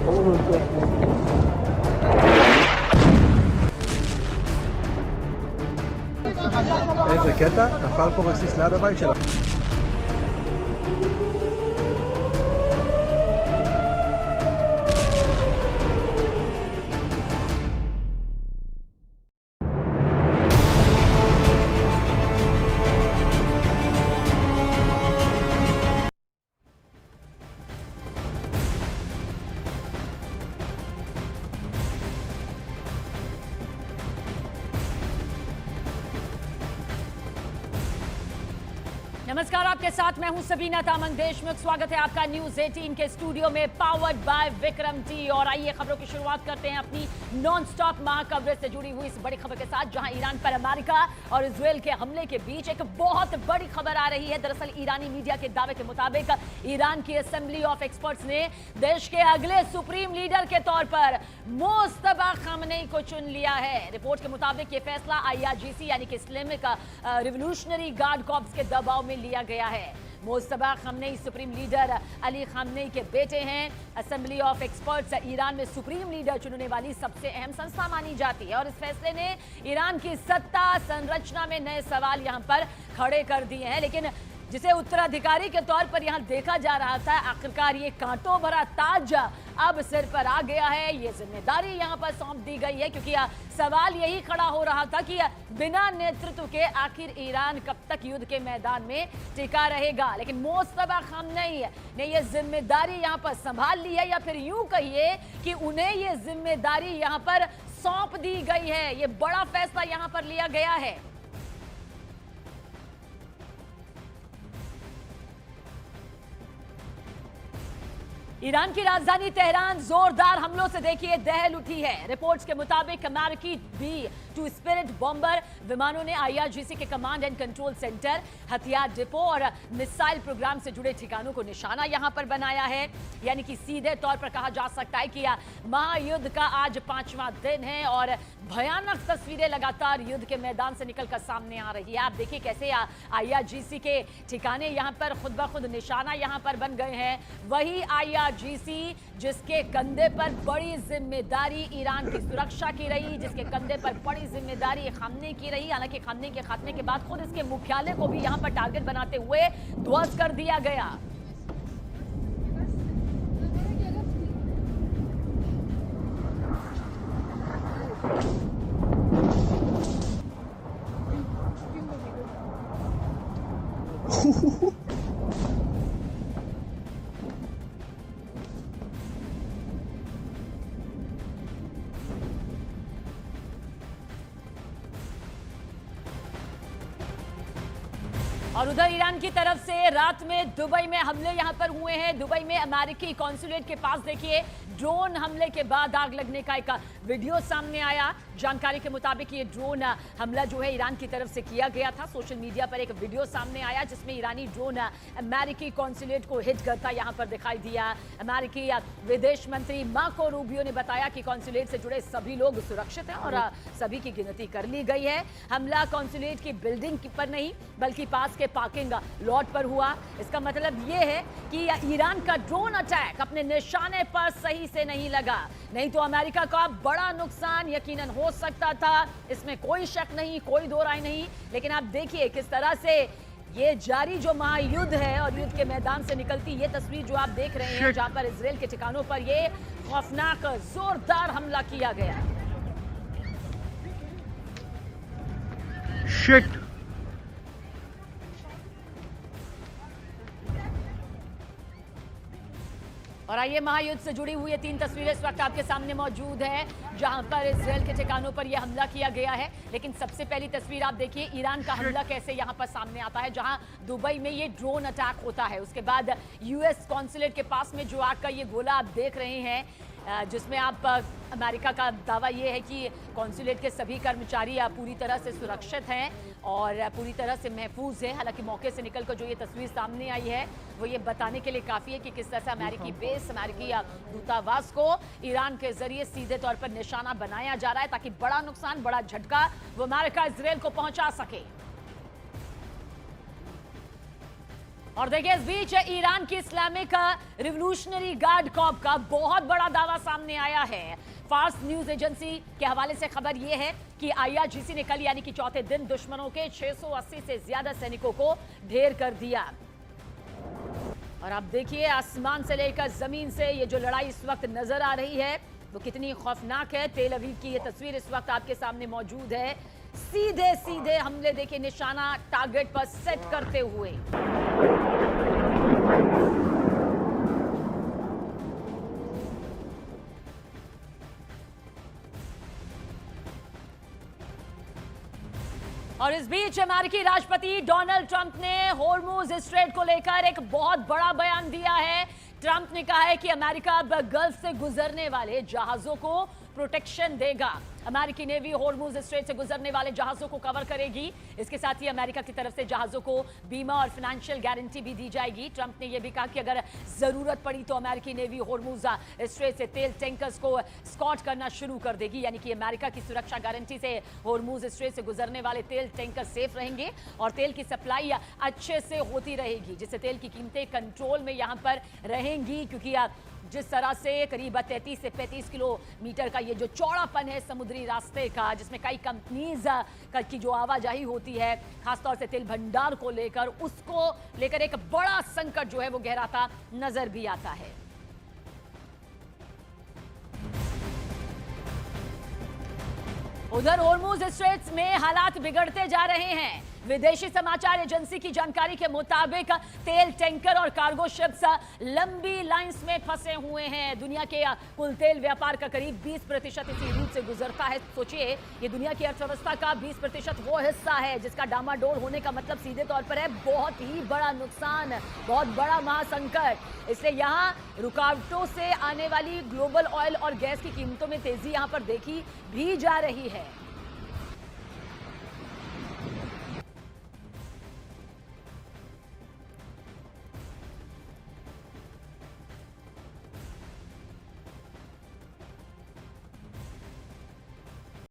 איזה קטע, נפל פה רסיס ליד הבית שלה. नमस्कार, आपके साथ मैं हूं सबीना तामंग देशमुख। स्वागत है आपका न्यूज 18 के स्टूडियो में, पावर्ड बाय विक्रम टी। और आइए खबरों की शुरुआत करते हैं अपनी नॉन स्टॉप महा कवरेज से जुड़ी हुई इस बड़ी खबर के साथ, जहां ईरान पर अमेरिका और इजरायल के हमले के बीच एक बहुत बड़ी खबर आ रही है। दरअसल ईरानी मीडिया के दावे के मुताबिक ईरान की असेंबली ऑफ एक्सपर्ट्स ने देश के अगले सुप्रीम लीडर के तौर पर मुस्तफा खामनेई को चुन लिया है। रिपोर्ट के मुताबिक ये फैसला IRGC यानी कि इस्लामिक रिवोल्यूशनरी गार्ड कॉर्प्स के दबाव में लिया गया है। Mustafa Khamenei supreme leader Ali Khamenei के बेटे हैं। असेंबली ऑफ एक्सपर्ट्स ईरान में सुप्रीम लीडर चुनने वाली सबसे अहम संस्था मानी जाती है और इस फैसले ने ईरान की सत्ता संरचना में नए सवाल यहां पर खड़े कर दिए हैं। लेकिन जिसे उत्तराधिकारी के तौर पर यहां देखा जा रहा था, आखिरकार ये कांटों भरा ताज अब सिर पर आ गया है। ये जिम्मेदारी यहां पर सौंप दी गई है, क्योंकि सवाल यही खड़ा हो रहा था कि बिना नेतृत्व के आखिर ईरान कब तक युद्ध के मैदान में टिका रहेगा। लेकिन मुस्तफा खामनेई ने ये जिम्मेदारी यहां पर संभाल ली है, या फिर यूं कहिए कि उन्हें ये जिम्मेदारी यहां पर सौंप दी गई है। ये बड़ा फैसला यहां पर लिया गया है। ईरान की राजधानी तेहरान जोरदार हमलों से देखिए दहल उठी है। रिपोर्ट्स के मुताबिक अमेरिकी B-2 स्पिरिट बॉम्बर विमानों ने IRGC के कमांड एंड कंट्रोल सेंटर, हथियार डिपो और मिसाइल प्रोग्राम से जुड़े ठिकानों को निशाना यहां पर बनाया है। यानी कि सीधे तौर पर कहा जा सकता है कि महायुद्ध का आज 5वां दिन है और भयानक तस्वीरें लगातार युद्ध के मैदान से निकलकर सामने आ रही है। आप देखिए कैसे IRGC के ठिकाने यहां पर खुद ब खुद निशाना यहां पर बन गए हैं। वही IRGC जिसके कंधे पर बड़ी जिम्मेदारी ईरान की सुरक्षा की रही, जिसके कंधे पर बड़ी जिम्मेदारी खामनेई की रही। हालांकि खामनेई के खात्मे के बाद खुद इसके मुख्यालय को भी यहां पर टारगेट बनाते हुए ध्वस्त कर दिया गया। और उधर ईरान की तरफ से रात में दुबई में हमले यहां पर हुए हैं। दुबई में अमेरिकी कॉन्सुलेट के पास देखिए ड्रोन हमले के बाद आग लगने का एक वीडियो सामने आया। जानकारी के मुताबिक ये ड्रोन हमला जो है ईरान की तरफ से किया गया था। सोशल मीडिया पर एक वीडियो सामने आया जिसमें ईरानी ड्रोन अमेरिकी कॉन्सुलेट को हिट करता यहां पर दिखाई दिया। अमेरिकी विदेश मंत्री मार्को रूबियो ने बताया कि कॉन्सुलेट से जुड़े सभी लोग सुरक्षित हैं और सभी की गिनती कर ली गई है। हमला कॉन्सुलेट की बिल्डिंग पर नहीं बल्कि पास के पार्किंग लॉट पर हुआ। इसका मतलब यह है कि ईरान का ड्रोन अटैक अपने निशाने पर सही से नहीं लगा, नहीं तो अमेरिका का बड़ा नुकसान यकीनन हो सकता था। इसमें कोई शक नहीं, कोई दो राय नहीं। लेकिन आप देखिए किस तरह से ये जारी जो महायुद्ध है और युद्ध के मैदान से निकलती ये तस्वीर जो आप देख रहे हैं, जहां पर इजरायल के ठिकानों पर ये खौफनाक जोरदार हमला किया गया। शिट। और आइए महायुद्ध से जुड़ी हुई ये 3 तस्वीरें इस वक्त आपके सामने मौजूद हैं, जहां पर इजरायल के ठिकानों पर यह हमला किया गया है। लेकिन सबसे पहली तस्वीर आप देखिए ईरान का हमला कैसे यहां पर सामने आता है, जहां दुबई में ये ड्रोन अटैक होता है। उसके बाद US कॉन्सुलेट के पास में जो आग का ये गोला आप देख रहे हैं, जिसमें आप अमेरिका का दावा ये है कि कॉन्सुलेट के सभी कर्मचारी पूरी तरह से सुरक्षित हैं और पूरी तरह से महफूज हैं। हालांकि मौके से निकलकर जो ये तस्वीर सामने आई है वो ये बताने के लिए काफ़ी है कि किस तरह से अमेरिकी बेस, अमेरिकी दूतावास को ईरान के जरिए सीधे तौर पर निशाना बनाया जा रहा है, ताकि बड़ा नुकसान, बड़ा झटका वो अमेरिका इजरायल को पहुंचा सके। और देखिए इस बीच ईरान की इस्लामिक रिवोल्यूशनरी गार्ड कॉर्प का बहुत बड़ा दावा सामने आया है। फार्स न्यूज एजेंसी के हवाले से खबर यह है कि आईआरजीसी ने कल यानी कि चौथे दिन दुश्मनों के 680 से ज्यादा सैनिकों को ढेर कर दिया। और अब देखिए आसमान से लेकर जमीन से ये जो लड़ाई इस वक्त नजर आ रही है वो कितनी खौफनाक है। तेल अवीव की ये तस्वीर इस वक्त आपके सामने मौजूद है। सीधे सीधे हमले देखिए निशाना टारगेट पर सेट करते हुए। और इस बीच अमेरिकी राष्ट्रपति डोनाल्ड ट्रंप ने होर्मुज स्ट्रेट को लेकर एक बहुत बड़ा बयान दिया है। ट्रंप ने कहा है कि अमेरिका अब गल्फ से गुजरने वाले जहाजों को प्रोटेक्शन देगा। अमेरिकी नेवी होर्मुज स्ट्रेट से गुजरने वाले जहाजों को कवर करेगी। इसके साथ ही अमेरिका की तरफ से जहाजों को बीमा और फाइनेंशियल गारंटी भी दी जाएगी। ट्रंप ने यह भी कहा कि अगर जरूरत पड़ी तो अमेरिकी नेवी होर्मुज स्ट्रेट से तेल टैंकर्स को स्कॉट करना शुरू कर देगी। यानी कि अमेरिका की सुरक्षा गारंटी से होर्मुज स्ट्रेट से गुजरने वाले तेल टैंकर सेफ रहेंगे और तेल की सप्लाई अच्छे से होती रहेगी, जिससे तेल की कीमतें कंट्रोल में यहां पर रहेंगी। क्योंकि जिस तरह से करीब 33 से 35 किलोमीटर का ये जो चौड़ापन है समुद्री रास्ते का, जिसमें कई कंपनीज की जो आवाजाही होती है खासतौर से तेल भंडार को लेकर, उसको लेकर एक बड़ा संकट जो है वो गहराता नजर भी आता है। उधर होर्मुज स्ट्रेट्स में हालात बिगड़ते जा रहे हैं। विदेशी समाचार एजेंसी की जानकारी के मुताबिक तेल टैंकर और कार्गो शिप्स लंबी लाइंस में फंसे हुए हैं। दुनिया के कुल तेल व्यापार का करीब 20% इसी रूट से गुजरता है। सोचिए ये दुनिया की अर्थव्यवस्था का 20% वो हिस्सा है जिसका डामाडोल होने का मतलब सीधे तौर पर है बहुत ही बड़ा नुकसान, बहुत बड़ा महासंकट। इसलिए यहाँ रुकावटों से आने वाली ग्लोबल ऑयल और गैस की कीमतों में तेजी यहाँ पर देखी भी जा रही है।